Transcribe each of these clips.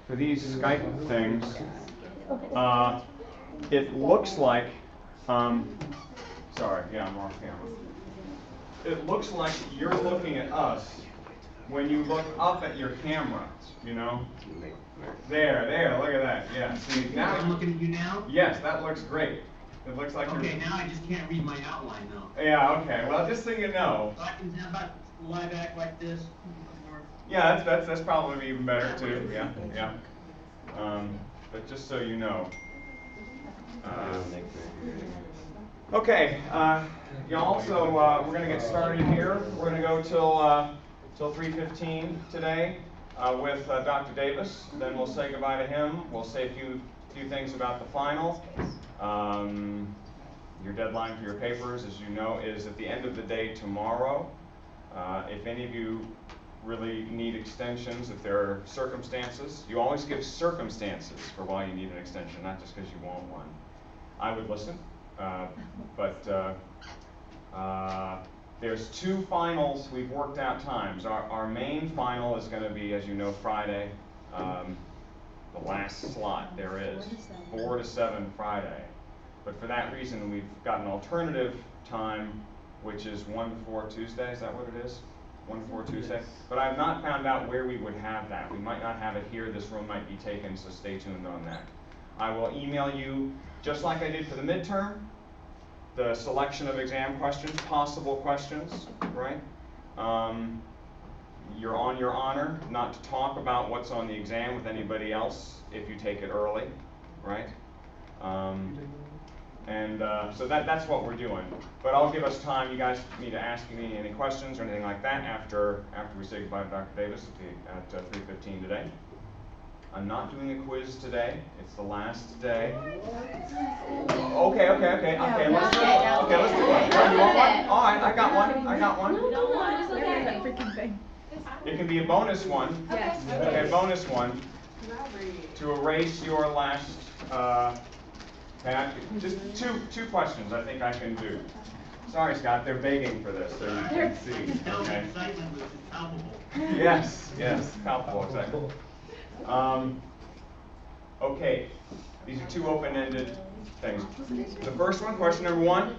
for these Skype things, it looks like, sorry, yeah, I'm off camera. It looks like you're looking at us when you look up at your camera, you know? There, look at that, yeah. See, now I'm looking at you now? yes, that looks great. It looks like Okay, you're... now I just can't read my outline though. Yeah, okay, well, just so you know. So I can have about lie back like this. Yeah, that's probably even better too, yeah. But just so you know. Okay, y'all, so we're going to get started here. We're going to go till 3:15 today with Dr. Davis. Then we'll say goodbye to him. We'll say a few things about the final. Your deadline for your papers, as you know, is at the end of the day tomorrow. If any of you really need extensions, if there are circumstances, you always give circumstances for why you need an extension, not just because you want one. I would listen, but there's two finals. We've worked out times. Our main final is going to be, as you know, Friday, the last slot there is, 4 to 7 Friday. But for that reason, we've got an alternative time, which is 1 to 4 Tuesday. Is that what it is? 1 to 4 Tuesday? But I've not found out where we would have that. We might not have it here. This room might be taken, so stay tuned on that. I will email you, just like I did for the midterm, the selection of exam questions, possible questions, right? You're on your honor not to talk about what's on the exam with anybody else if you take it early, right? So that's what we're doing. But I'll give us time. You guys need to ask me any questions or anything like that after we say goodbye to Dr. Davis at 3:15 today. I'm not doing a quiz today. It's the last day. Okay. Let's do it. You want one? All right, I got one. It can be a bonus one. Yes. Okay, bonus one to erase your last. Just two questions I think I can do. Sorry, Scott, they're begging for this, so you can see. Okay. Excitement was palpable. Yes, palpable, exactly. Okay, these are two open-ended things. The first one, question number 1.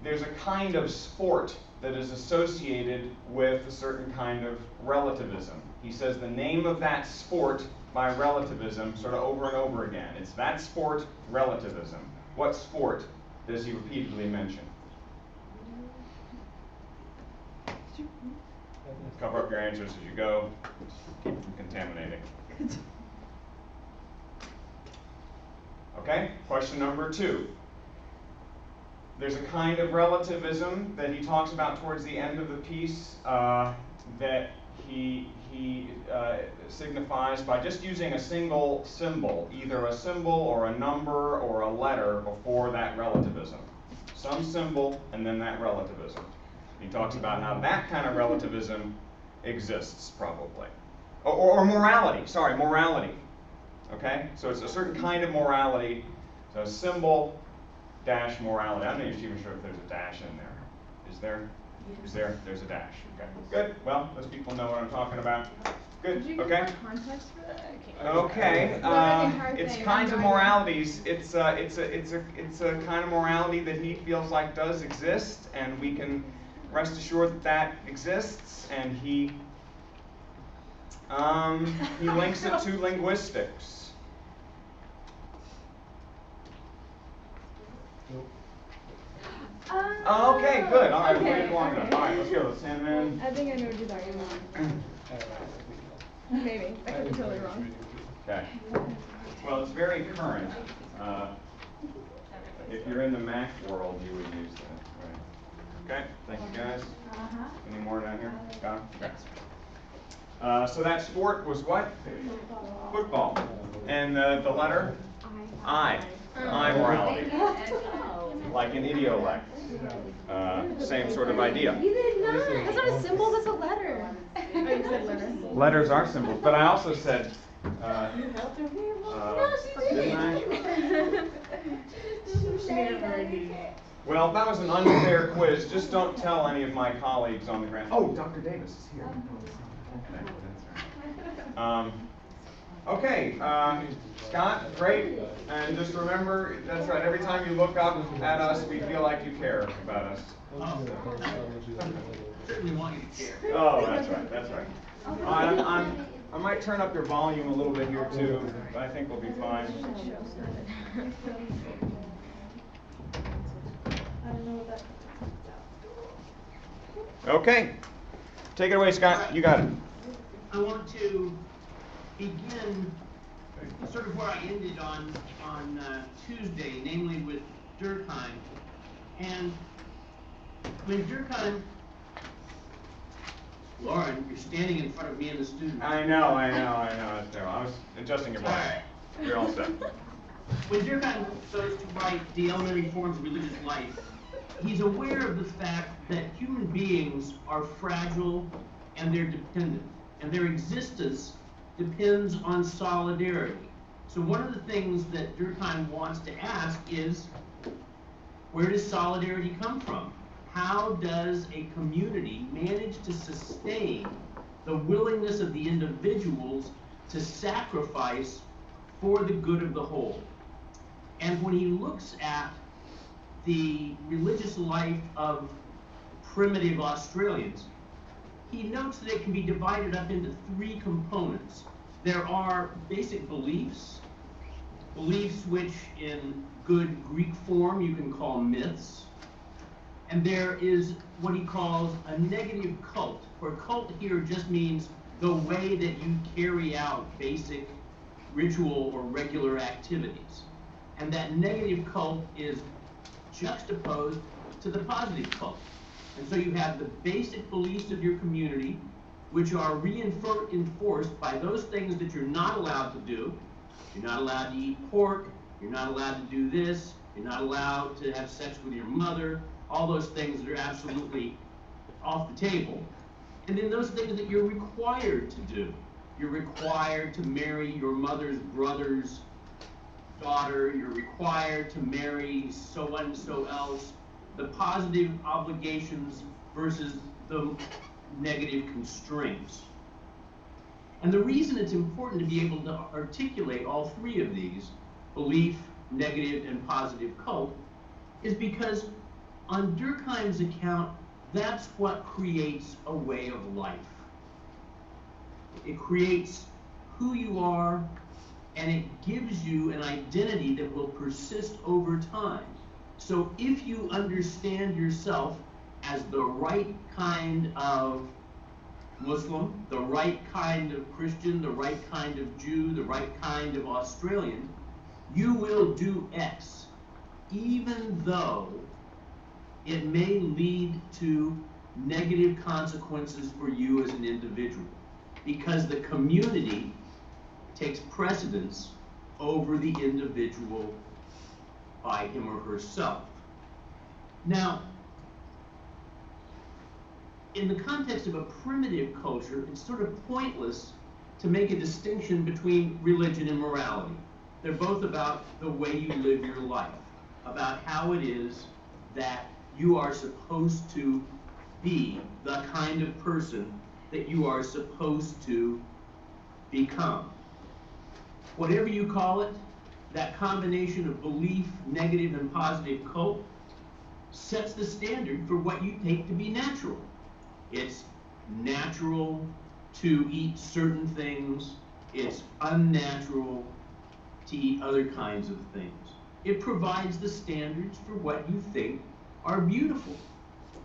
There's a kind of sport that is associated with a certain kind of relativism. He says the name of that sport by relativism sort of over and over again. It's that sport, relativism. What sport does he repeatedly mention? Cover up your answers as you go. Keep them contaminating. Okay, question number 2. There's a kind of relativism that he talks about towards the end of the piece that he signifies by just using a single symbol, either a symbol or a number or a letter before that relativism. Some symbol and then that relativism. He talks about how that kind of relativism exists, probably. Or morality, morality. Okay? So it's a certain kind of morality. So symbol dash morality. I'm not even sure if there's a dash in there. Is there? Is there? There's a dash. Okay. Good. Well, those people know what I'm talking about. Good. Okay. Okay. It's kinds of moralities. It's a kind of morality that he feels like does exist, and we can rest assured that that exists. And he links it to linguistics. Okay, good. All right, we waited long enough. All right, let's go. Let's hand in. I think I know what you're talking about. Maybe. I could be totally wrong. Okay. Well, it's very current. If you're in the Mac world, you would use that. Right. Okay, thank you guys. Any more down here? Got it? So that sport was what? Football. And the letter? I. I morality. Like an idiolect. Same sort of idea. You did not. That's not a symbol, that's a letter. Oh, you said letter. Letters are symbols, but I also said, didn't I? Well, that was an unfair quiz. Just don't tell any of my colleagues on the ground. Oh, Dr. Davis is here. Okay, that's right. Okay, Scott, great. And just remember, that's right, every time you look up at us, we feel like you care about us. Oh, certainly want you to care. Oh, that's right, that's right. I might turn up your volume a little bit here too, but I think we'll be fine. Okay, take it away, Scott. You got it. I want to begin sort of where I ended on Tuesday, namely with Durkheim. And when Durkheim, Lauren, you're standing in front of me and the students. I know. That's terrible. I was adjusting your volume. You're all set. When Durkheim goes to write The Elementary Forms of Religious Life, he's aware of the fact that human beings are fragile and they're dependent, and their existence depends on solidarity. So one of the things that Durkheim wants to ask is, where does solidarity come from? How does a community manage to sustain the willingness of the individuals to sacrifice for the good of the whole? And when he looks at the religious life of primitive Australians, he notes that it can be divided up into three components. There are basic beliefs which in good Greek form you can call myths. And there is what he calls a negative cult, where cult here just means the way that you carry out basic ritual or regular activities. And that negative cult is juxtaposed to the positive cult. And so you have the basic beliefs of your community, which are reinforced by those things that you're not allowed to do. You're not allowed to eat pork, you're not allowed to do this, you're not allowed to have sex with your mother, all those things that are absolutely off the table. And then those things that you're required to do. You're required to marry your mother's brother's daughter, you're required to marry so-and-so else. The positive obligations versus the negative constraints. And the reason it's important to be able to articulate all three of these, belief, negative, and positive cult, is because on Durkheim's account, that's what creates a way of life. It creates who you are, and it gives you an identity that will persist over time. So if you understand yourself as the right kind of Muslim, the right kind of Christian, the right kind of Jew, the right kind of Australian, you will do X, even though it may lead to negative consequences for you as an individual, because the community takes precedence over the individual by him or herself. Now, in the context of a primitive culture, it's sort of pointless to make a distinction between religion and morality. They're both about the way you live your life, about how it is that you are supposed to be the kind of person that you are supposed to become. Whatever you call it, that combination of belief, negative, and positive cult sets the standard for what you take to be natural. It's natural to eat certain things. It's unnatural to eat other kinds of things. It provides the standards for what you think are beautiful.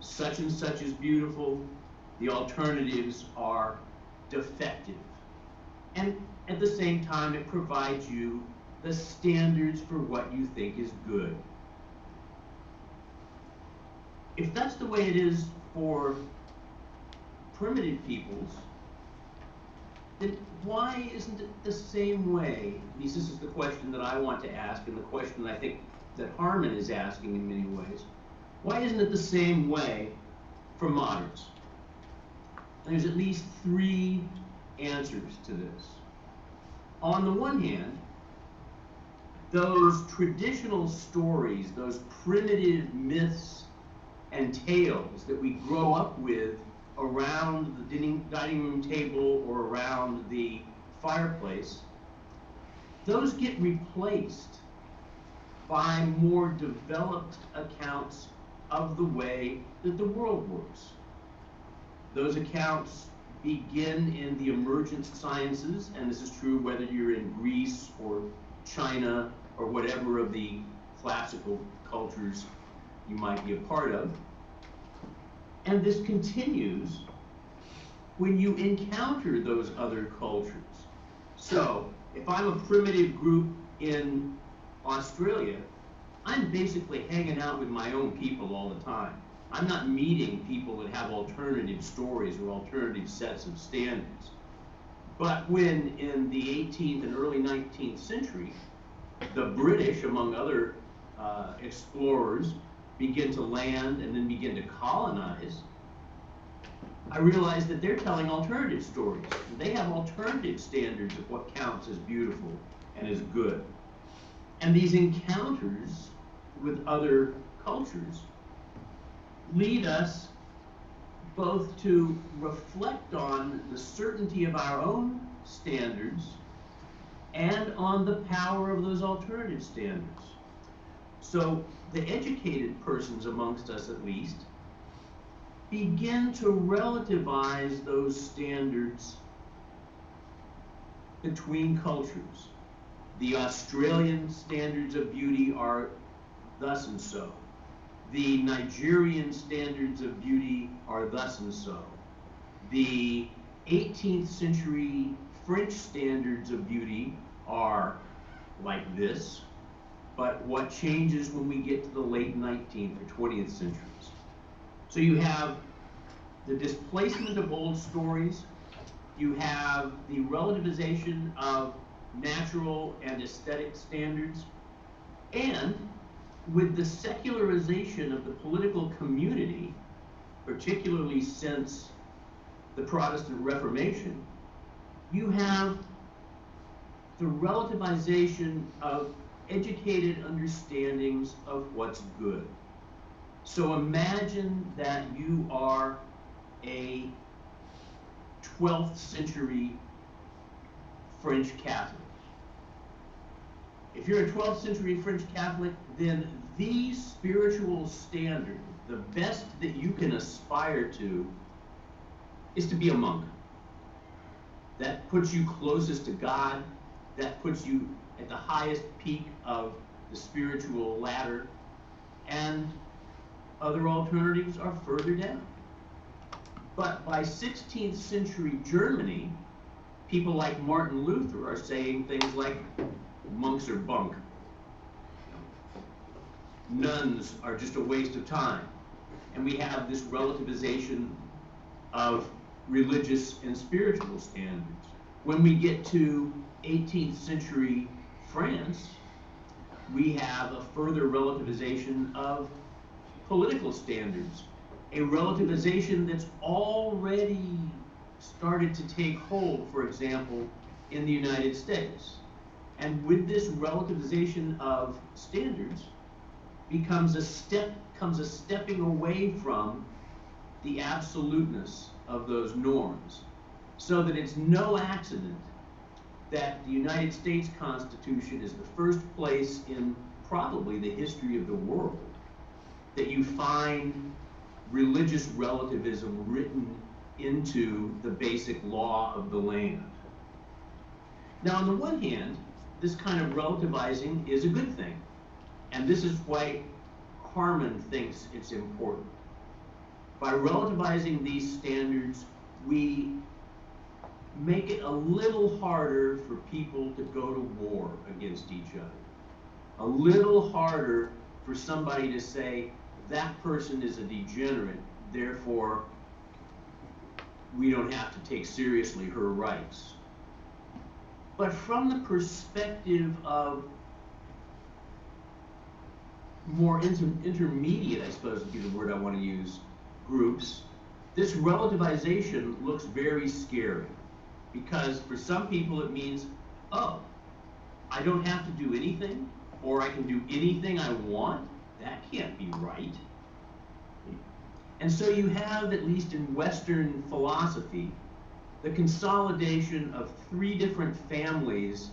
Such and such is beautiful. The alternatives are defective. And at the same time, it provides you the standards for what you think is good. If that's the way it is for primitive peoples, then why isn't it the same way? At least this is the question that I want to ask, and the question I think that Harman is asking in many ways. Why isn't it the same way for moderns? And there's at least three answers to this. On the one hand, those traditional stories, those primitive myths and tales that we grow up with around the dining room table or around the fireplace, those get replaced by more developed accounts of the way that the world works. Those accounts begin in the emergent sciences, and this is true whether you're in Greece or China or whatever of the classical cultures you might be a part of. And this continues when you encounter those other cultures. So, if I'm a primitive group in Australia, I'm basically hanging out with my own people all the time. I'm not meeting people that have alternative stories or alternative sets of standards. But when in the 18th and early 19th century, the British, among other explorers, begin to land and then begin to colonize, I realized that they're telling alternative stories. They have alternative standards of what counts as beautiful and as good. And these encounters with other cultures lead us both to reflect on the certainty of our own standards and on the power of those alternative standards. So the educated persons amongst us, at least, begin to relativize those standards between cultures. The Australian standards of beauty are thus and so. The Nigerian standards of beauty are thus and so. The 18th century French standards of beauty are like this, but what changes when we get to the late 19th or 20th centuries? So you have the displacement of old stories, you have the relativization of natural and aesthetic standards, and with the secularization of the political community, particularly since the Protestant Reformation, you have the relativization of educated understandings of what's good. So imagine that you are a 12th century French Catholic. If you're a 12th century French Catholic, then these spiritual standards, the best that you can aspire to, is to be a monk. That puts you closest to God, that puts you at the highest peak of the spiritual ladder, and other alternatives are further down. But by 16th century Germany, people like Martin Luther are saying things like, monks are bunk. Nuns are just a waste of time. And we have this relativization of religious and spiritual standards. When we get to 18th century France, we have a further relativization of political standards, a relativization that's already started to take hold, for example, in the United States. And with this relativization of standards comes a stepping away from the absoluteness of those norms, so that it's no accident that the United States Constitution is the first place in probably the history of the world that you find religious relativism written into the basic law of the land. Now, on the one hand, this kind of relativizing is a good thing, and this is why Harman thinks it's important. By relativizing these standards, we make it a little harder for people to go to war against each other. A little harder for somebody to say, that person is a degenerate, therefore we don't have to take seriously her rights. But from the perspective of more intermediate, I suppose would be the word I want to use, groups, this relativization looks very scary. Because for some people it means, oh, I don't have to do anything, or I can do anything I want? That can't be right. And so you have, at least in Western philosophy, the consolidation of three different families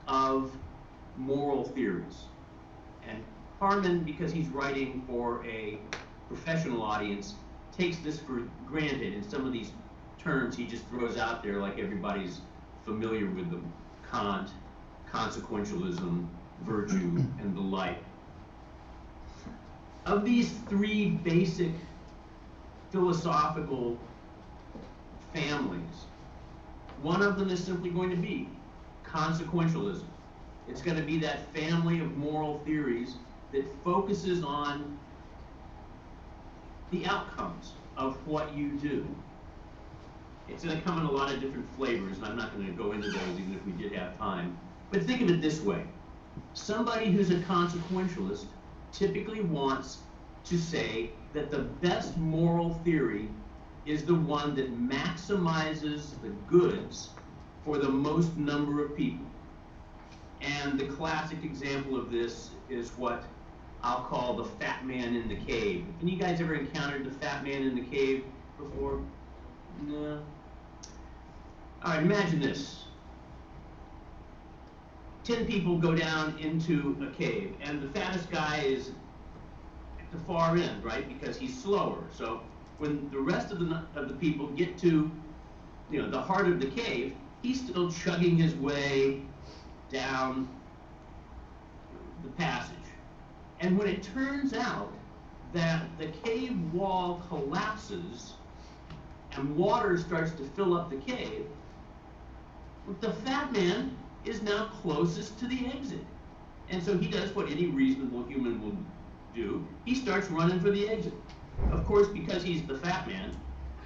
of moral theories. And Harmon, because he's writing for a professional audience, takes this for granted, and some of these terms he just throws out there like everybody's familiar with them: Kant, consequentialism, virtue, and the like. Of these three basic philosophical families, one of them is simply going to be consequentialism. It's going to be that family of moral theories that focuses on the outcomes of what you do. It's going to come in a lot of different flavors, and I'm not going to go into those even if we did have time. But think of it this way. Somebody who's a consequentialist typically wants to say that the best moral theory is the one that maximizes the goods for the most number of people. And the classic example of this is what I'll call the fat man in the cave. Have you guys ever encountered the fat man in the cave before? No. All right, imagine this. 10 people go down into a cave, and the fattest guy is at the far end, right? Because he's slower. So when the rest of the people get to, the heart of the cave, he's still chugging his way down the passage. And when it turns out that the cave wall collapses and water starts to fill up the cave, the fat man is now closest to the exit. And so he does what any reasonable human will do. He starts running for the exit. Of course, because he's the fat man,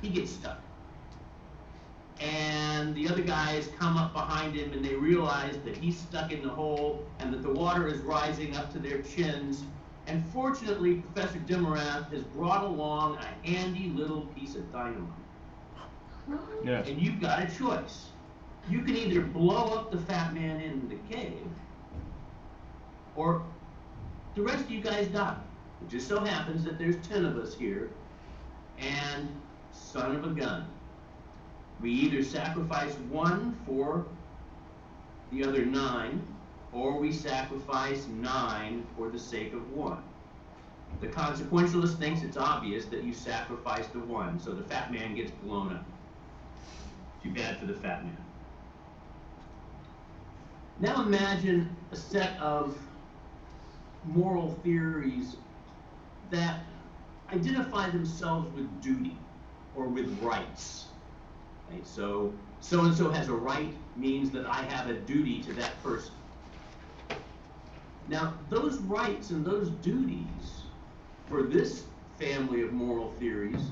he gets stuck. And the other guys come up behind him and they realize that he's stuck in the hole and that the water is rising up to their chins. And fortunately, Professor Dimarath has brought along a handy little piece of dynamite. Yes. And you've got a choice. You can either blow up the fat man in the cave, or the rest of you guys die. It just so happens that there's 10 of us here, and son of a gun, we either sacrifice one for the other 9, or we sacrifice 9 for the sake of 1. The consequentialist thinks it's obvious that you sacrifice the 1, so the fat man gets blown up. Too bad for the fat man. Now imagine a set of moral theories that identify themselves with duty or with rights. Right? So and so has a right means that I have a duty to that person. Now, those rights and those duties for this family of moral theories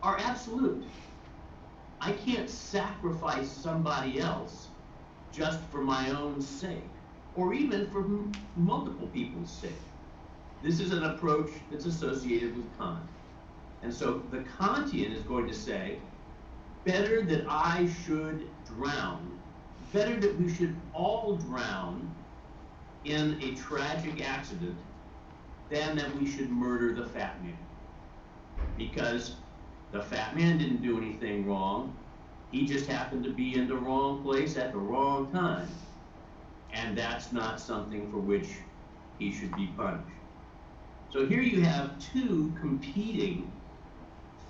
are absolute. I can't sacrifice somebody else just for my own sake, or even for multiple people's sake. This is an approach that's associated with Kant. And so the Kantian is going to say, better that I should drown, better that we should all drown in a tragic accident than that we should murder the fat man. Because the fat man didn't do anything wrong. He just happened to be in the wrong place at the wrong time. And that's not something for which he should be punished. So here you have 2 competing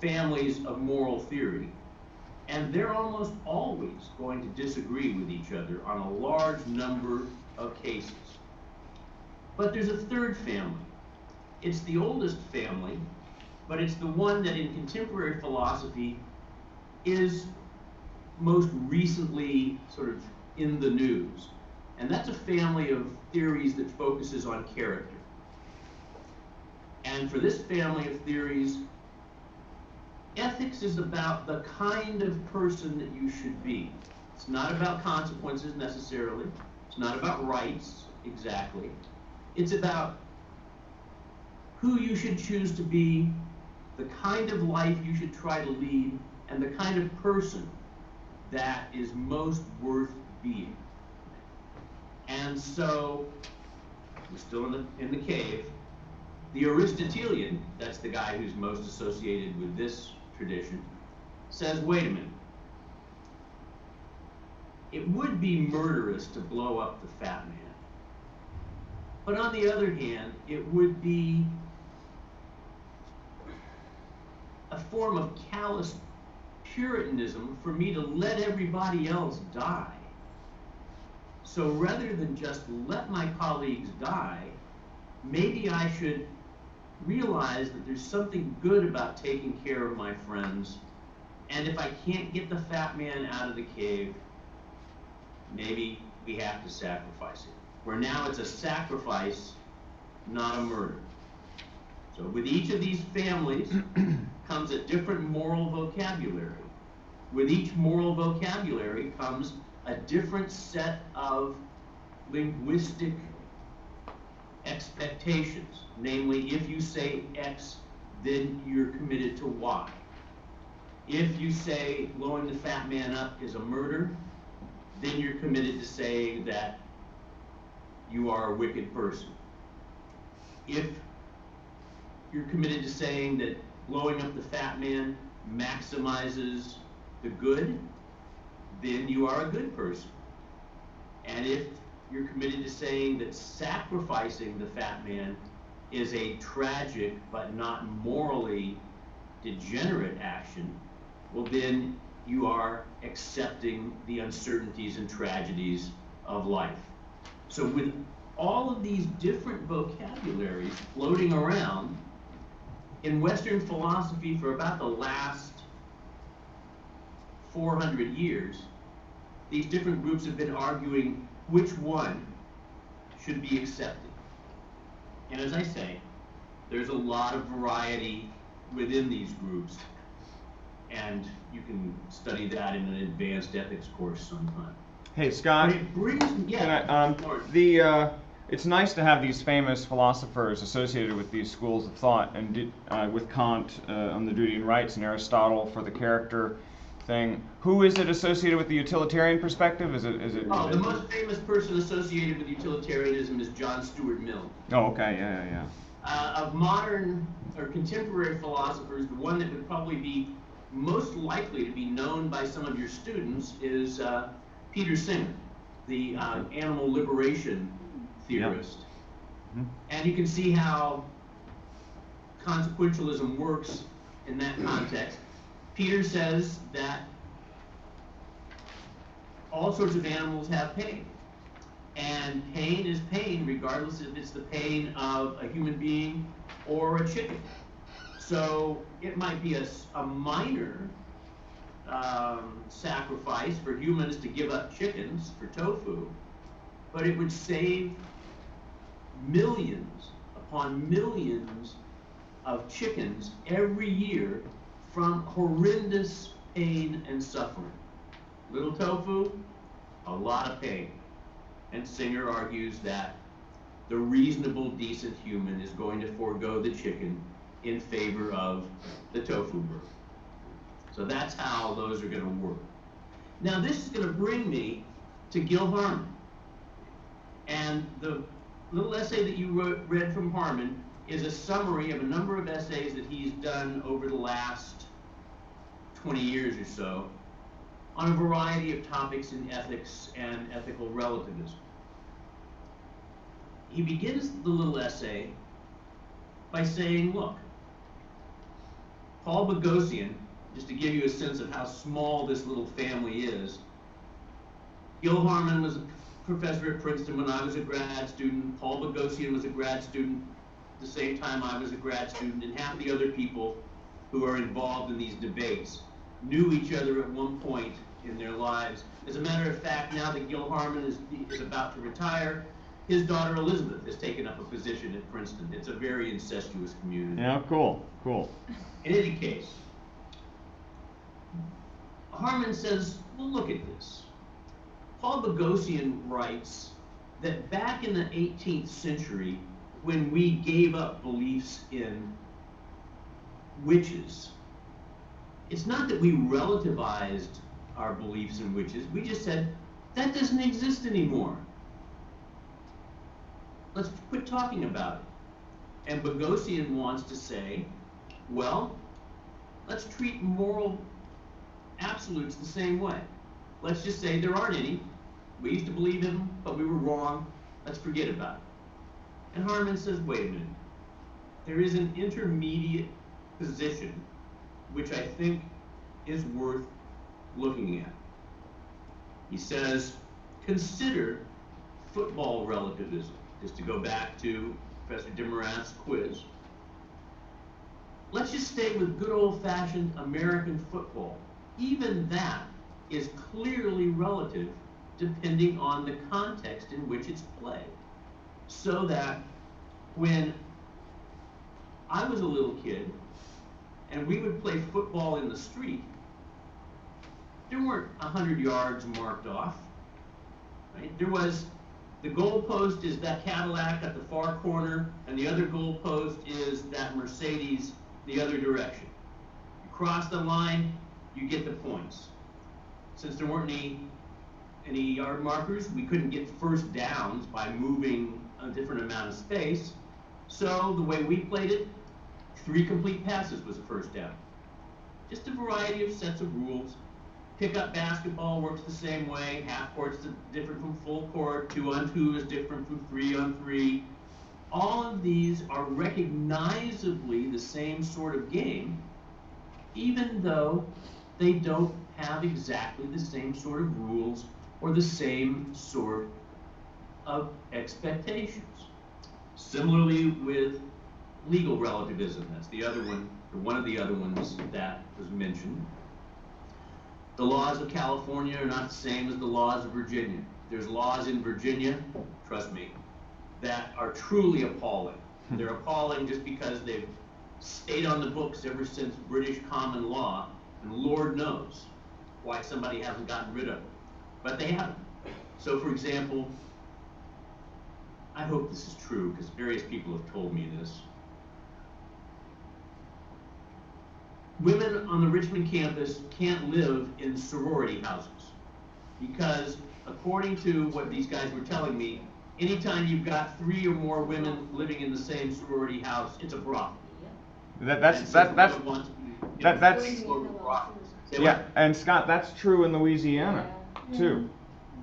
families of moral theory, and they're almost always going to disagree with each other on a large number of cases. But there's a third family. It's the oldest family, but it's the one that in contemporary philosophy is most recently sort of in the news. And that's a family of theories that focuses on character. And for this family of theories, ethics is about the kind of person that you should be. It's not about consequences necessarily. It's not about rights exactly. It's about who you should choose to be, the kind of life you should try to lead, and the kind of person that is most worth being. And so, we're still in the cave. The Aristotelian, that's the guy who's most associated with this tradition, says, wait a minute. it would be murderous to blow up the fat man. But on the other hand, it would be a form of callous Puritanism for me to let everybody else die. So rather than just let my colleagues die, maybe I should realize that there's something good about taking care of my friends, and if I can't get the fat man out of the cave, maybe we have to sacrifice it. Where now it's a sacrifice, not a murder. So with each of these families comes a different moral vocabulary. With each moral vocabulary comes a different set of linguistic expectations. Namely, if you say X, then you're committed to Y. If you say blowing the fat man up is a murder, then you're committed to saying that you are a wicked person. If you're committed to saying that blowing up the fat man maximizes the good, then you are a good person. And if you're committed to saying that sacrificing the fat man is a tragic but not morally degenerate action, well then you are accepting the uncertainties and tragedies of life. So with all of these different vocabularies floating around, in Western philosophy for about the last 400 years, these different groups have been arguing which one should be accepted. And as I say, there's a lot of variety within these groups, and you can study that in an advanced ethics course sometime. Hey, Scott. But it brings, yeah. It's nice to have these famous philosophers associated with these schools of thought, and with Kant on the duty and rights, and Aristotle for the character thing. Who is it associated with the utilitarian perspective? Is it? Oh, the most famous person associated with utilitarianism is John Stuart Mill. Oh, okay, yeah. Of modern or contemporary philosophers, the one that would probably be most likely to be known by some of your students is Peter Singer, the animal liberation theorist. Yep. And you can see how consequentialism works in that context. Peter says that all sorts of animals have pain. And pain is pain regardless if it's the pain of a human being or a chicken. So it might be a minor sacrifice for humans to give up chickens for tofu, but it would save millions upon millions of chickens every year from horrendous pain and suffering. Little tofu, a lot of pain. And Singer argues that the reasonable, decent human is going to forego the chicken in favor of the tofu bird. So that's how those are going to work. Now this is going to bring me to Gil Harman. And the little essay that you read from Harman is a summary of a number of essays that he's done over the last 20 years or so on a variety of topics in ethics and ethical relativism. He begins the little essay by saying, look, Paul Boghossian, just to give you a sense of how small this little family is, Gil Harman was a professor at Princeton when I was a grad student. Paul Boghossian was a grad student at the same time I was a grad student, and half the other people who are involved in these debates knew each other at one point in their lives. As a matter of fact, now that Gil Harman is about to retire, his daughter Elizabeth has taken up a position at Princeton. It's a very incestuous community. Yeah, cool. In any case, Harman says, well, look at this. Paul Boghossian writes that back in the 18th century, when we gave up beliefs in witches, it's not that we relativized our beliefs in witches. We just said, that doesn't exist anymore. Let's quit talking about it. And Boghossian wants to say, well, let's treat moral absolutes the same way. let's just say there aren't any. We used to believe in them, but we were wrong. Let's forget about it. And Harman says, wait a minute. There is an intermediate position which I think is worth looking at. He says, consider football relativism. Just to go back to Professor Demorat's quiz. Let's just stay with good old-fashioned American football. Even that is clearly relative depending on the context in which it's played. So that when I was a little kid and we would play football in the street, there weren't 100 yards marked off. Right? There was, the goal post is that Cadillac at the far corner, and the other goal post is that Mercedes the other direction. You cross the line, you get the points. Since there weren't any yard markers, we couldn't get first downs by moving a different amount of space. So the way we played it, 3 complete passes was a first down. Just a variety of sets of rules. Pickup basketball works the same way. Half court's different from full court. 2-on-2 is different from 3-on-3. All of these are recognizably the same sort of game, even though they don't have exactly the same sort of rules or the same sort of expectations. Similarly with legal relativism, that's the other one, or one of the other ones that was mentioned. The laws of California are not the same as the laws of Virginia. There's laws in Virginia, trust me, that are truly appalling. They're appalling just because they've stayed on the books ever since British common law, and Lord knows why somebody hasn't gotten rid of them. But they haven't. So for example, I hope this is true because various people have told me this. Women on the Richmond campus can't live in sorority houses because according to what these guys were telling me, anytime you've got 3 or more women living in the same sorority house, it's a brothel. Yeah, and Scott, that's true in Louisiana too.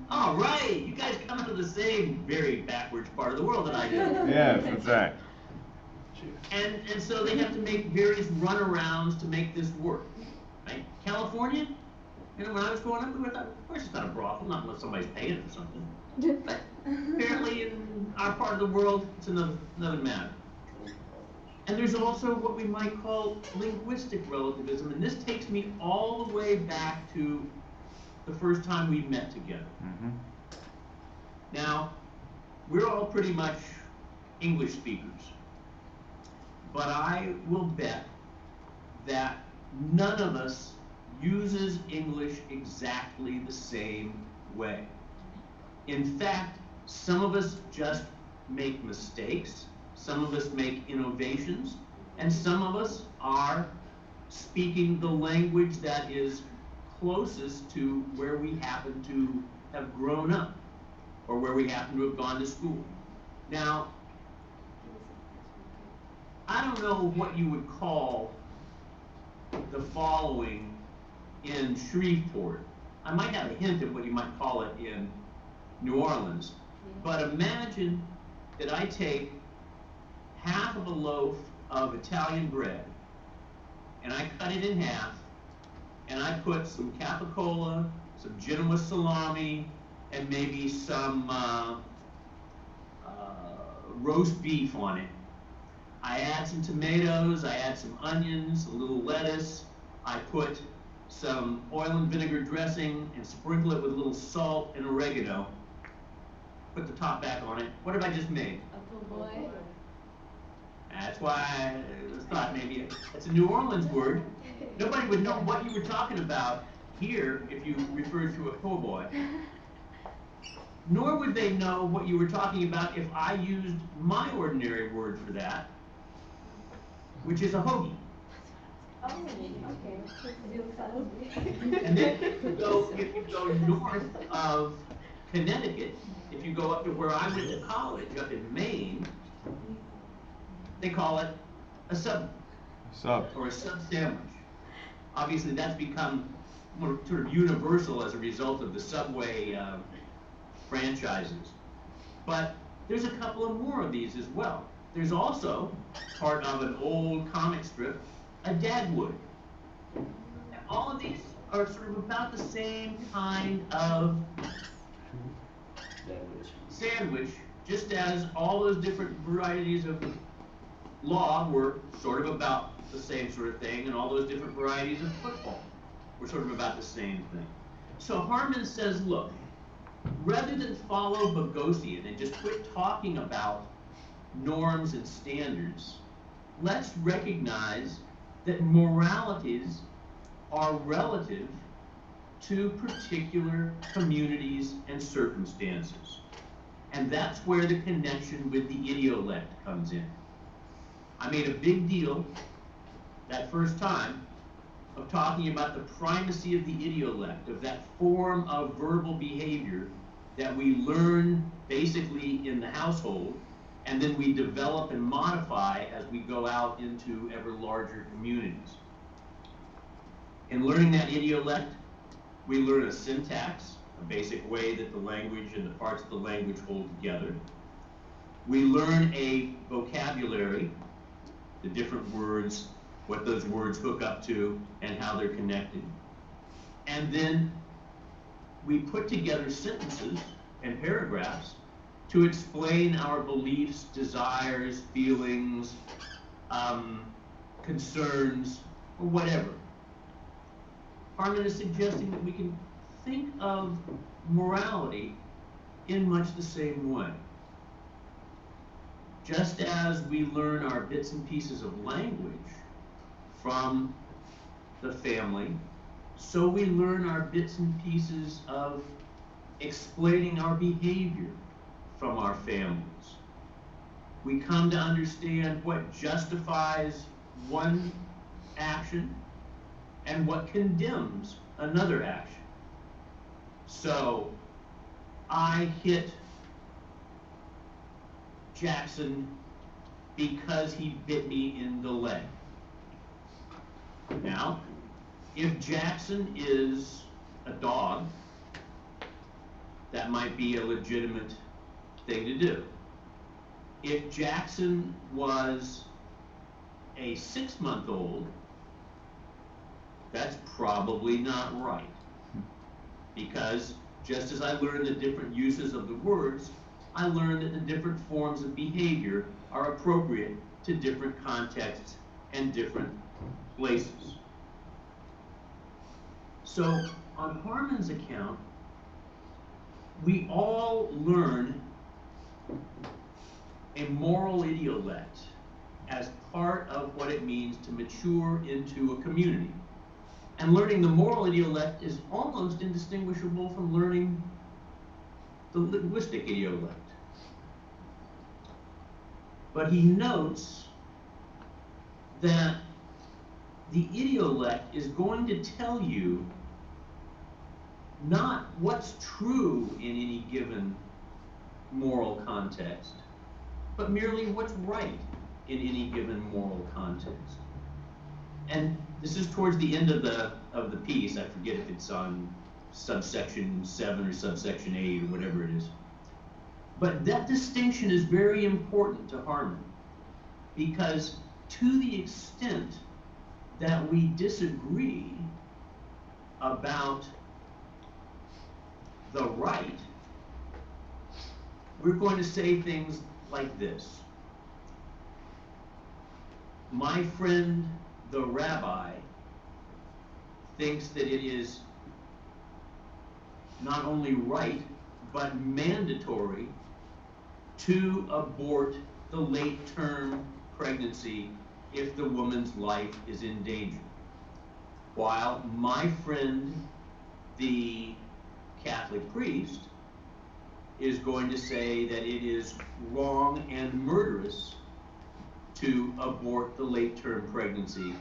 All right, you guys come out of the same very backwards part of the world that I do. Yes, that's right. And so they have to make various runarounds to make this work, right? California, you know, when I was growing up, we thought, of course it's not a brothel, not unless somebody's paying for something. But apparently in our part of the world, it's another matter. And there's also what we might call linguistic relativism, and this takes me all the way back to the first time we met together. Mm-hmm. Now, we're all pretty much English speakers, but I will bet that none of us uses English exactly the same way. In fact, some of us just make mistakes, some of us make innovations, and some of us are speaking the language that is closest to where we happen to have grown up or where we happen to have gone to school. Now, I don't know what you would call the following in Shreveport. I might have a hint of what you might call it in New Orleans, but imagine that I take half of a loaf of Italian bread and I cut it in half and I put some capicola, some Genoa salami, and maybe some roast beef on it. I add some tomatoes, I add some onions, a little lettuce. I put some oil and vinegar dressing and sprinkle it with a little salt and oregano. Put the top back on it. What have I just made? A po' boy. That's why I thought maybe it's a New Orleans word. Nobody would know what you were talking about here if you referred to a po' boy. Nor would they know what you were talking about if I used my ordinary word for that, which is a hoagie. Oh, okay. And then if you go north of Connecticut, if you go up to where I went to college, up in Maine, they call it a sub. Sub. Or a sub sandwich. Obviously, that's become more sort of universal as a result of the Subway franchises. But there's a couple of more of these as well. There's also part of an old comic strip, a Dagwood. All of these are sort of about the same kind of sandwich, just as all those different varieties of law were sort of about the same sort of thing, and all those different varieties of football were sort of about the same thing. So Harman says, look, rather than follow Bogosian and just quit talking about norms and standards, let's recognize that moralities are relative to particular communities and circumstances. And that's where the connection with the idiolect comes in. I made a big deal that first time of talking about the primacy of the idiolect, of that form of verbal behavior that we learn basically in the household, and then we develop and modify as we go out into ever larger communities. In learning that idiolect, we learn a syntax, a basic way that the language and the parts of the language hold together. We learn a vocabulary, the different words, what those words hook up to, and how they're connected. And then we put together sentences and paragraphs to explain our beliefs, desires, feelings, concerns, or whatever. Harman is suggesting that we can think of morality in much the same way. Just as we learn our bits and pieces of language from the family, so we learn our bits and pieces of explaining our behavior from our families. We come to understand what justifies one action and what condemns another action. So, I hit Jackson because he bit me in the leg. Now, if Jackson is a dog, that might be a legitimate thing to do. If Jackson was a 6-month-old, that's probably not right. Because just as I learned the different uses of the words, I learned that the different forms of behavior are appropriate to different contexts and different places. So, on Harman's account, we all learn a moral idiolect as part of what it means to mature into a community. And learning the moral idiolect is almost indistinguishable from learning the linguistic idiolect. But he notes that the idiolect is going to tell you not what's true in any given moral context, but merely what's right in any given moral context. And this is towards the end of the piece. I forget if it's on subsection 7 or subsection 8 or whatever it is. But that distinction is very important to Harman, because to the extent that we disagree about the right, we're going to say things like this. My friend, the rabbi, thinks that it is not only right, but mandatory to abort the late-term pregnancy if the woman's life is in danger. While my friend, the Catholic priest, is going to say that it is wrong and murderous to abort the late-term pregnancy,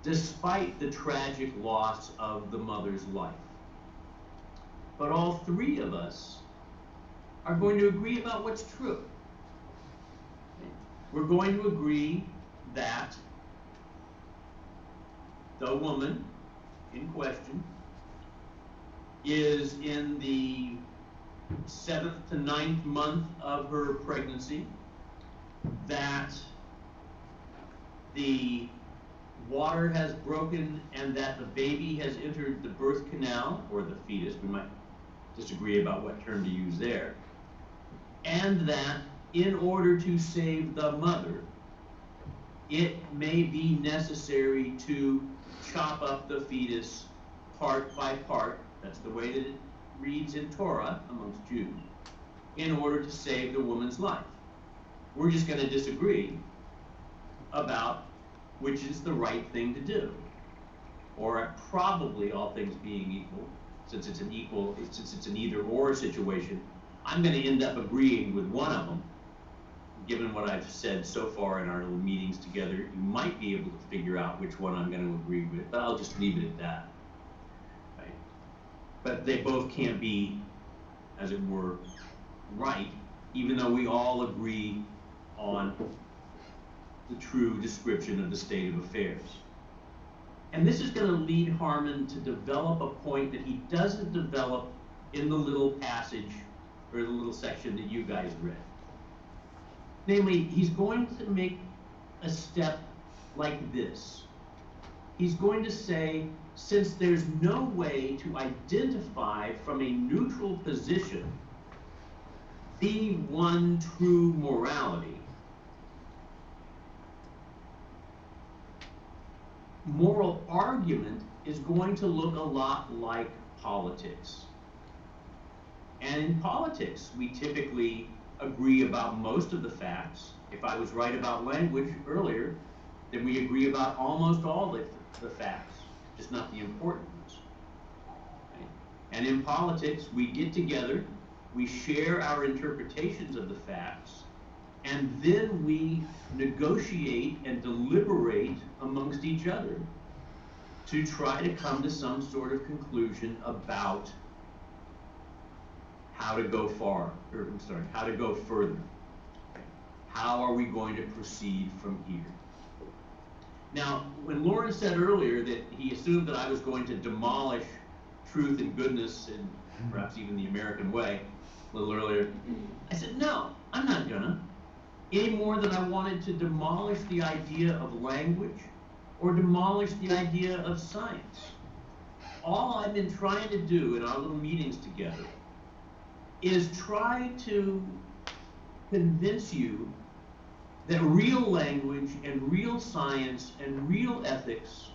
despite the tragic loss of the mother's life. But all three of us are going to agree about what's true. We're going to agree that the woman in question is in the 7th to 9th month of her pregnancy, that the water has broken and that the baby has entered the birth canal, or the fetus, we might disagree about what term to use there, and that in order to save the mother, it may be necessary to chop up the fetus part by part. That's the way that it reads in Torah amongst Jews, in order to save the woman's life. We're just going to disagree about which is the right thing to do. Or probably, all things being equal, since it's an either-or situation, I'm going to end up agreeing with one of them. Given what I've said so far in our little meetings together, you might be able to figure out which one I'm going to agree with, but I'll just leave it at that. Right? But they both can't be, as it were, right, even though we all agree on the true description of the state of affairs. And this is going to lead Harmon to develop a point that he doesn't develop in the little passage or the little section that you guys read. Namely, he's going to make a step like this. He's going to say, since there's no way to identify from a neutral position the one true morality, moral argument is going to look a lot like politics. And in politics, we typically agree about most of the facts. If I was right about language earlier, then we agree about almost all the facts, just not the important ones. Right? And in politics, we get together, we share our interpretations of the facts, and then we negotiate and deliberate amongst each other to try to come to some sort of conclusion about how to go how to go further. How are we going to proceed from here? Now, when Lauren said earlier that he assumed that I was going to demolish truth and goodness and perhaps even the American way a little earlier, I said, no, I'm not gonna. Any more than I wanted to demolish the idea of language or demolish the idea of science. All I've been trying to do in our little meetings together is try to convince you that real language and real science and real ethics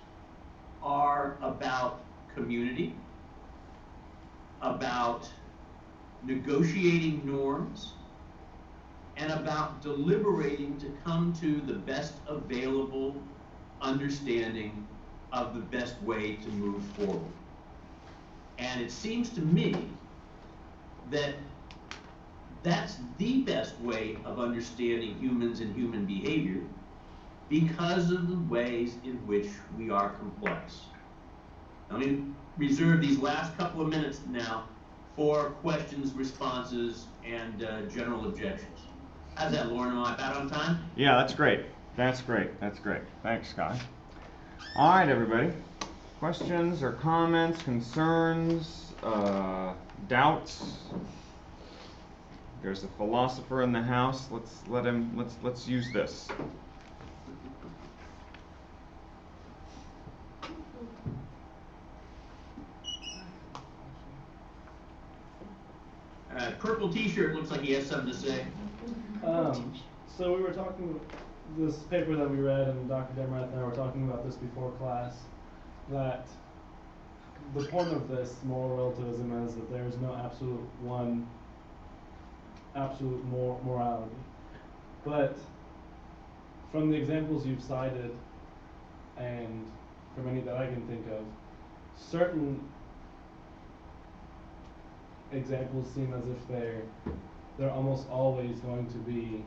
are about community, about negotiating norms, and about deliberating to come to the best available understanding of the best way to move forward. And it seems to me that that's the best way of understanding humans and human behavior because of the ways in which we are complex. Let me reserve these last couple of minutes now for questions, responses, and general objections. How's that, Lauren? Am I about on time? Yeah, that's great. That's great. That's great. Thanks, Scott. All right, everybody. Questions or comments, concerns, doubts? There's a philosopher in the house. Let's use this. Purple t-shirt looks like he has something to say. So we were talking, this paper that we read, and Dr. Demrath and I were talking about this before class, that the point of this moral relativism is that there is no absolute morality. But from the examples you've cited, and from any that I can think of, certain examples seem as if they're almost always going to be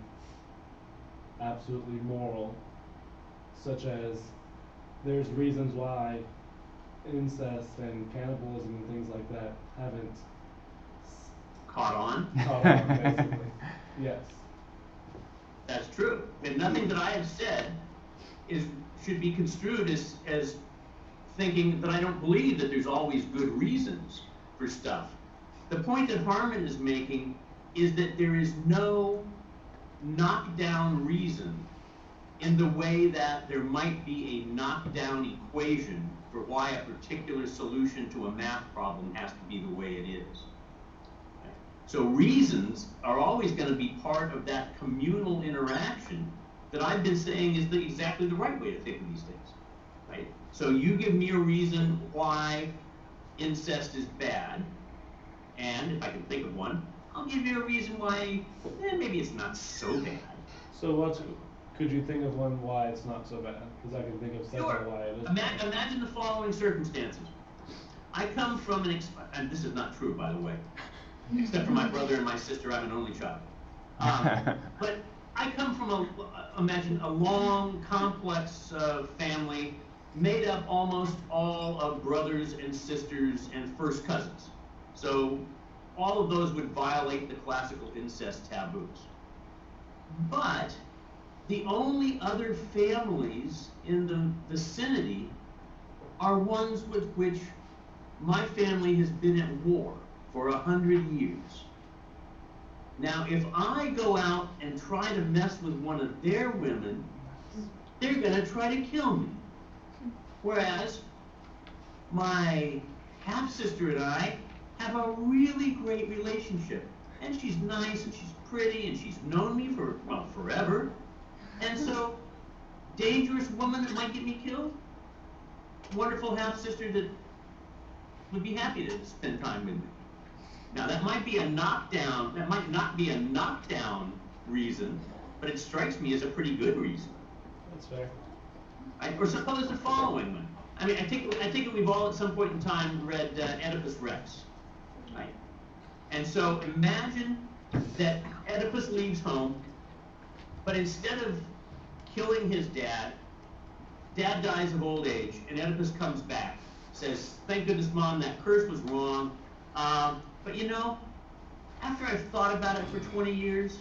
absolutely moral, such as there's reasons why incest and cannibalism and things like that haven't Caught on? basically. Yes. That's true. And nothing that I have said should be construed as thinking that I don't believe that there's always good reasons for stuff. The point that Harmon is making is that there is no knockdown reason in the way that there might be a knockdown equation for why a particular solution to a math problem has to be the way it is. So reasons are always going to be part of that communal interaction that I've been saying is exactly the right way to think of these things, right? So you give me a reason why incest is bad, and if I can think of one, I'll give you a reason why maybe it's not so bad. So could you think of one why it's not so bad? Because I can think of several Sure. why it is. Imagine the following circumstances. I come from and this is not true, by the way, except for my brother and my sister. I'm an only child. But I come from imagine a long, complex family made up almost all of brothers and sisters and first cousins. So all of those would violate the classical incest taboos. But the only other families in the vicinity are ones with which my family has been at war for 100 years. Now, if I go out and try to mess with one of their women, they're going to try to kill me. Whereas my half-sister and I have a really great relationship. And she's nice, and she's pretty, and she's known me for, well, forever. And so, dangerous woman that might get me killed, wonderful half-sister that would be happy to spend time with me. Now that might be a knockdown, that might not be a knockdown reason, but it strikes me as a pretty good reason. That's fair. Right? Or suppose the following one. I mean, I think that we've all at some point in time read Oedipus Rex, right? And so imagine that Oedipus leaves home, but instead of killing his dad dies of old age, and Oedipus comes back, says, "Thank goodness, Mom, that curse was wrong. But you know, after I've thought about it for 20 years,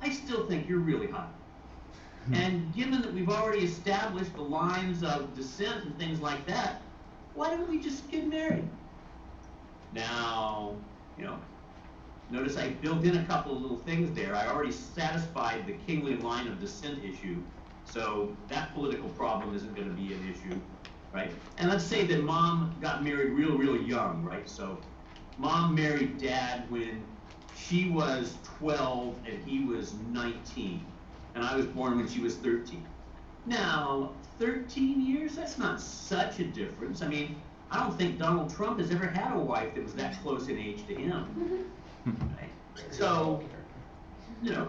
I still think you're really hot. And given that we've already established the lines of descent and things like that, why don't we just get married?" Now, you know, notice I built in a couple of little things there. I already satisfied the kingly line of descent issue, so that political problem isn't going to be an issue, right? And let's say that Mom got married real young, right? So Mom married Dad when she was 12 and he was 19. And I was born when she was 13. Now, 13 years, that's not such a difference. I mean, I don't think Donald Trump has ever had a wife that was that close in age to him. Right? So, you know,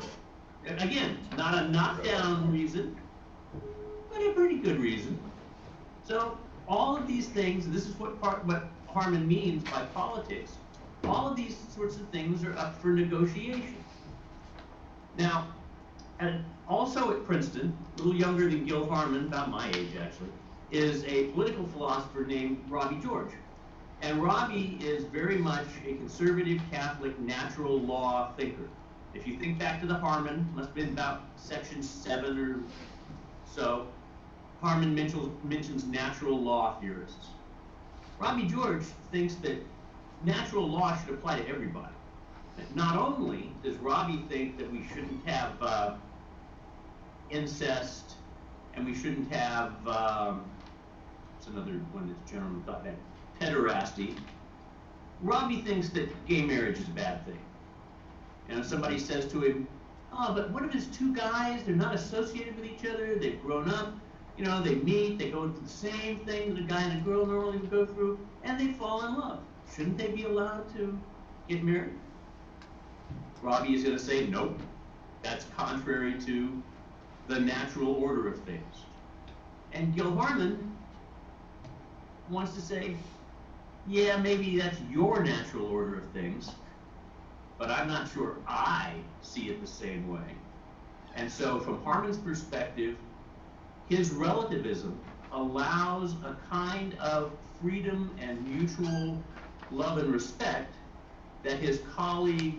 again, not a knockdown reason, but a pretty good reason. So, all of these things, this is what Harmon means by politics, all of these sorts of things are up for negotiation. Now, and also at Princeton, a little younger than Gil Harmon, about my age actually, is a political philosopher named Robbie George. And Robbie is very much a conservative Catholic natural law thinker. If you think back to the Harmon, must have been about section 7 or so, Harmon mentions natural law theorists. Robbie George thinks that natural law should apply to everybody. Not only does Robbie think that we shouldn't have incest, and we shouldn't have, what's another one that's generally thought bad, pederasty. Robbie thinks that gay marriage is a bad thing. And if somebody says to him, "Oh, but what if it's two guys, they're not associated with each other, they've grown up, you know, they meet, they go through the same thing that a guy and a girl normally would go through, and they fall in love. Shouldn't they be allowed to get married?" Robbie is going to say, nope, that's contrary to the natural order of things. And Gil Harmon wants to say, yeah, maybe that's your natural order of things, but I'm not sure I see it the same way. And so from Harmon's perspective, his relativism allows a kind of freedom and mutual love and respect that his colleague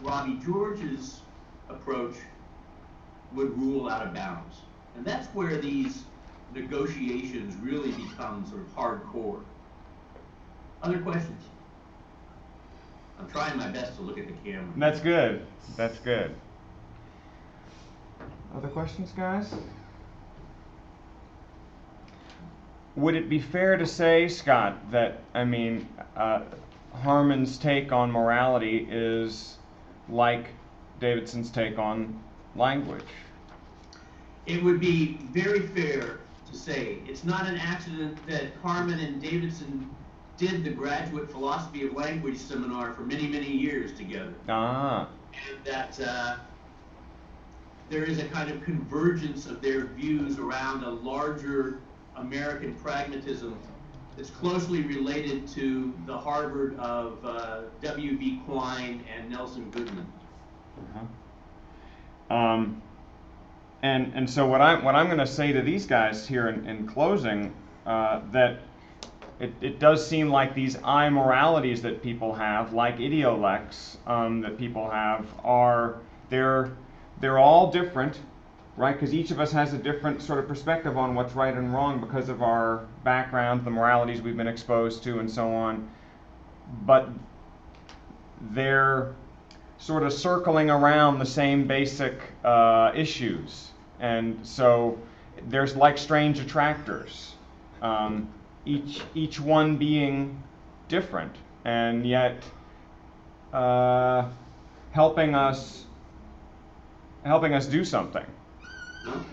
Robbie George's approach would rule out of bounds. And that's where these negotiations really become sort of hardcore. Other questions? I'm trying my best to look at the camera. That's good. That's good. Other questions, guys? Would it be fair to say, Scott, that, I mean, Harmon's take on morality is like Davidson's take on language? It would be very fair to say it's not an accident that Harmon and Davidson did the graduate philosophy of language seminar for many, many years together. Ah. And that there is a kind of convergence of their views around a larger American pragmatism that's closely related to the Harvard of W.B. Quine and Nelson Goodman. Uh-huh. And so what I'm going to say to these guys here in closing, that it does seem like these I-moralities that people have, like idiolects that people have, they're all different, right? Because each of us has a different sort of perspective on what's right and wrong because of our background, the moralities we've been exposed to, and so on. But they're sort of circling around the same basic issues. And so there's like strange attractors, each one being different, and yet helping us do something. No?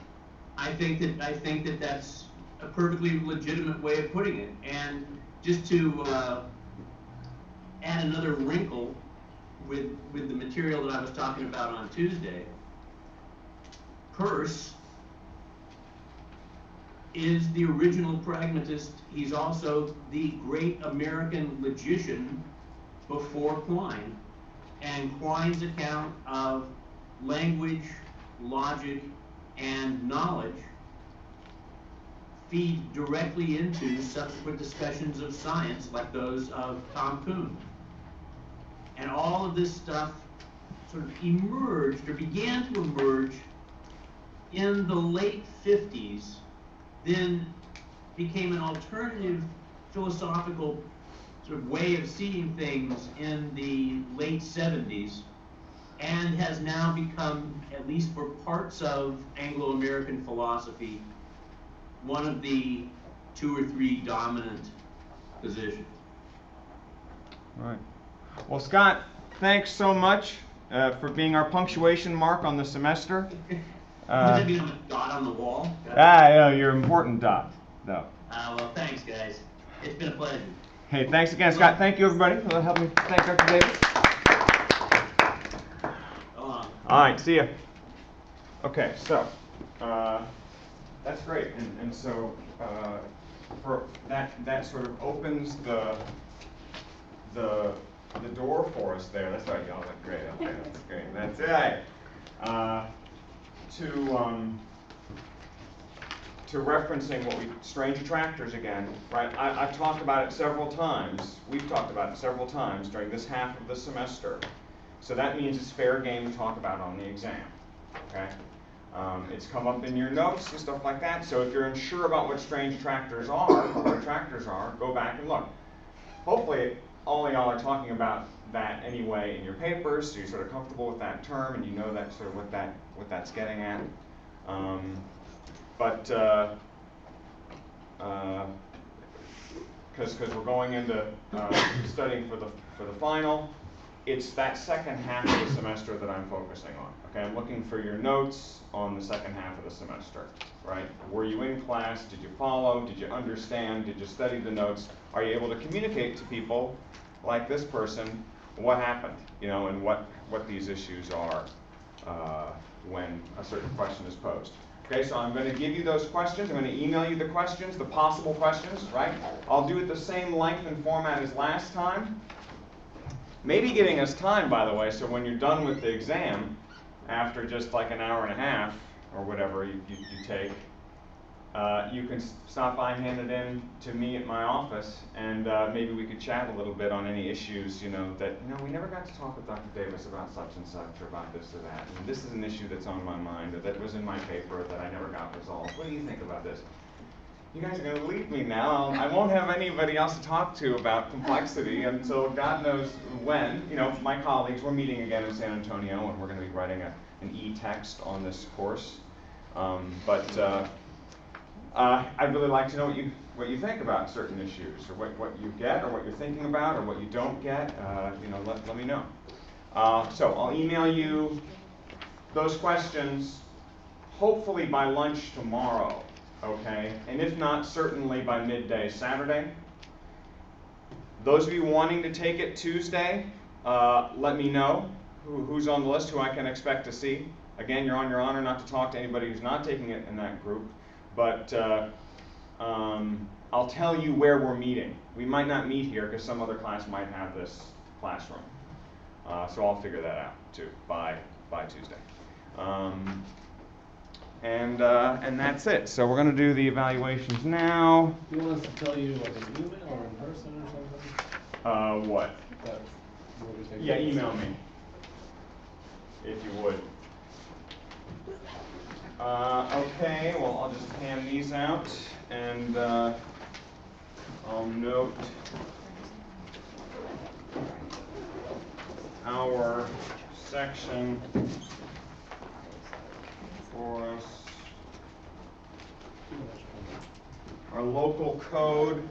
I think that that's a perfectly legitimate way of putting it. And just to add another wrinkle with the material that I was talking about on Tuesday, Peirce is the original pragmatist. He's also the great American logician before Quine. And Quine's account of language, logic, and knowledge feed directly into subsequent discussions of science like those of Tom Kuhn. And all of this stuff sort of emerged or began to emerge in the late 50s, then became an alternative philosophical sort of way of seeing things in the late 70s, and has now become, at least for parts of Anglo-American philosophy, one of the 2 or 3 dominant positions. Right. Well, Scott, thanks so much for being our punctuation mark on the semester. Does it a dot on the wall? Yeah, you're an important dot, though. Well, thanks, guys. It's been a pleasure. Hey, thanks again, Scott. Thank you, everybody, for helping. Thank Dr. Davis. All right, see ya. Okay, so that's great, and so for that sort of opens the door for us there. That's right, y'all look great. Okay, that's great. That's right. To referencing what strange attractors again, right? I've talked about it several times. We've talked about it several times during this half of the semester. So that means it's fair game to talk about on the exam, okay? It's come up in your notes and stuff like that. So if you're unsure about what strange attractors are, go back and look. Hopefully, all of y'all are talking about that anyway in your papers, so you're sort of comfortable with that term and you know that sort of what that's getting at. Because we're going into studying for the final, it's that second half of the semester that I'm focusing on. Okay, I'm looking for your notes on the second half of the semester, right? Were you in class? Did you follow? Did you understand? Did you study the notes? Are you able to communicate to people like this person what happened, and what these issues are when a certain question is posed? Okay, so I'm going to give you those questions. I'm going to email you the questions, the possible questions, right? I'll do it the same length and format as last time. Maybe giving us time, by the way, so when you're done with the exam, after just like an hour and a half, or whatever you take, you can stop by and hand it in to me at my office, and maybe we could chat a little bit on any issues, that, we never got to talk with Dr. Davis about such and such, or about this or that, and this is an issue that's on my mind, or that was in my paper that I never got resolved. What do you think about this? You guys are going to leave me now. I won't have anybody else to talk to about complexity until God knows when. You know, my colleagues, we're meeting again in San Antonio, and we're going to be writing an e-text on this course. I'd really like to know what you think about certain issues, or what you get, or what you're thinking about, or what you don't get. You know, let me know. So I'll email you those questions, hopefully by lunch tomorrow. Okay, and if not, certainly by midday Saturday. Those of you wanting to take it Tuesday, let me know who's on the list, who I can expect to see. Again, you're on your honor not to talk to anybody who's not taking it in that group, but I'll tell you where we're meeting. We might not meet here because some other class might have this classroom, so I'll figure that out too by Tuesday. And that's it. So we're going to do the evaluations now. Do you want us to tell you like an email or in person or something? What? That we'll be taking Yeah, this. email me, if you would. Okay, well, I'll just hand these out, and I'll note our section for us. Our local code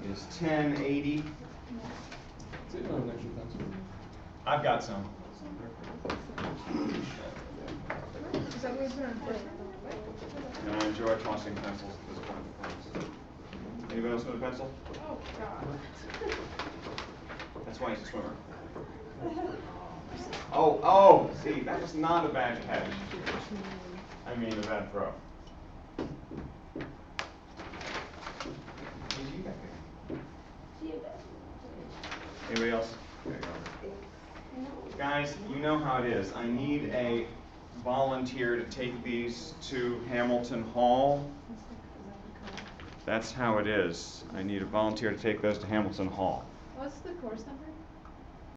is 1080. So you don't have an extra pencil? I've got some. Is that what we're doing? And I enjoy tossing pencils at this point in class. Anybody else with a pencil? Oh, God. That's why he's a swimmer. Oh, see, that was not a bad catch. I mean, a bad throw. Hey, you back there. Anybody else? There you go. Guys, you know how it is. I need a volunteer to take these to Hamilton Hall. That's how it is. I need a volunteer to take those to Hamilton Hall. What's the course number?